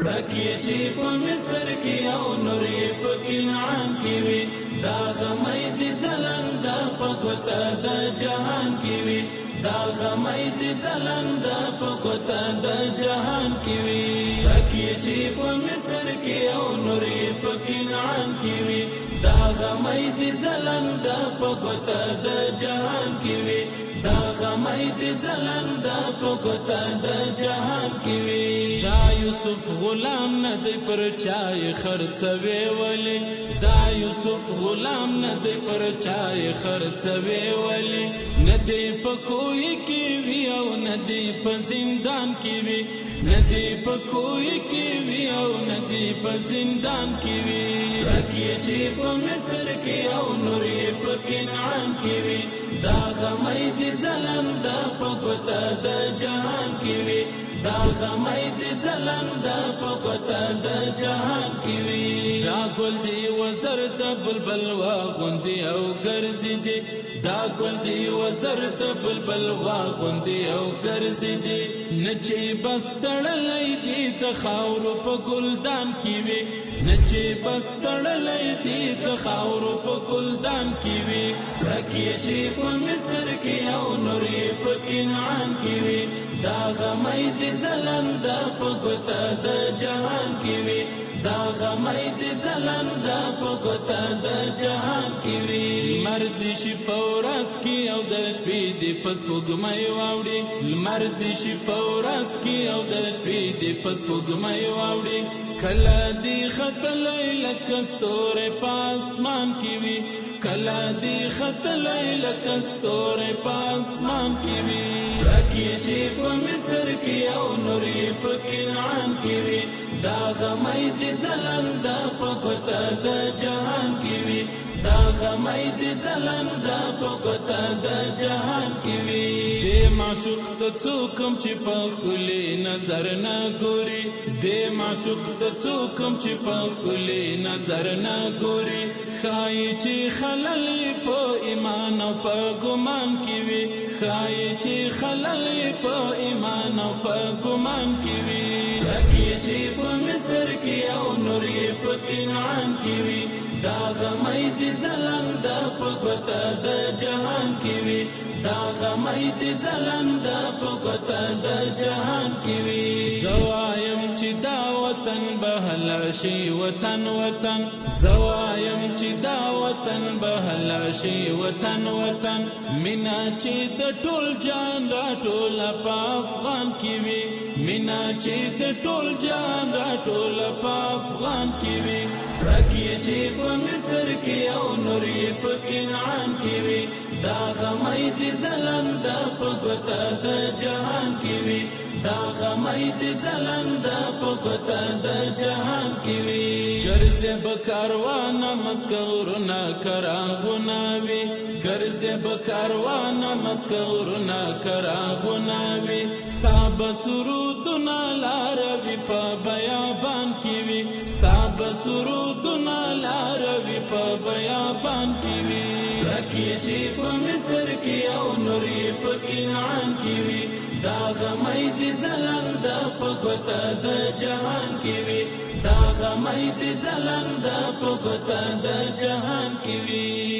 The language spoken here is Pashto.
رکی چی په مصر کې او نور یې په کنعان کې وي دا غمې د ځلند په ګوته د جهان کې وي دا غمې د ځلند په ګوته د جهان کې وي رکی چی په مصر کې او نور یې په کنعان کې وي دا غمې د ځلند په ګوته د جهان کې وي دا غمې د ځلند په ګوته د جهان کې وي دا یوسف غلام نه دی پر چای خرڅوي ولی دا یوسف غلام نه دی پر چای خرڅوي ولی نه دی په کوی کې وی او نه دی په زندان کې وی نه دی په کوی کې وی او نه دی په زندان کې وی رکی چې په مصر کې او نور یې په کنعان کې وی دا غمې د ځلند په ګوته د جهان کې وی دا غمې د ځلند په ګوته د جهان کې وی دا ګل دی وزر د بلبل واغوندي او ګرځي دی دا ګل دی وزر د بلبل واغوندي او ګرځي دی نچې بس تړلې دی د خاورو په ګلدان کې وی نچې بس تړلې دی د خاورو په ګلدان کې وی رکی چې په مصر کې او نور یې په کنعان کې وی دا غمې د ځلند په ګوته د جهان کې وی دا غمې د ځلند په ګوته د جهان کې وی مرد شي فورات کې او د شپې د پس پګمې واوړي مرد شي فورات کې او د شپې د پس پګمې واوړي کله دی خطلې لکه ستوره پاسمان کې وی کله دی خطلې لکه ستوره پاسمان کې وی رکی چې په مصر کې او نور یې په کنعان کې وی دا غمې د ځلند په ګوته د جهان کې وی دا غمې د ځلند په ګوته د جهان کې وی د معشوق ته څوکم چې په کلی نظر نه ګوري د معشوق ته څوکم چې په کلی نظر نه ګوري خای چې خلل په ایمان او په ګمان کې وی خای چې خلل په ایمان او په ګمان کې وی رکی چې په مصر کې او نور یې په کنعان کې وی دا غمې د ځلند په ګوته د جهان کې وی دا غمې د ځلند په ګوته د جهان کې وی زوایم چې دا وطن بهلا شي وطن وطن زوایم چې دا وطن بهلا شي وطن وطن مینا چې د ټول جان را ټول په افغان کې وی مینا چې د ټول جان را ټول په افغان کې وی رکی چې په مصر کې او نور یې په کنعان کې وی دا غمې د ځلند په ګوته د جهان کې وی دا غمې د ځلند په ګوته د جهان کې وی ګرځي به کاروان مسکورنا کراغونه وی ګرځي به کاروان مسکورنا کراغونه وی ستا به سرودونه لاروي په بیابان کې وی ستا به سرودونه لاروي په بیابان کې وی رکی چې په مصر کې او نور یې په کنعان کې وی دا غمې د ځلند په ګوته د جهان کې وی دا غمې د ځلند په ګوته د جهان کې وی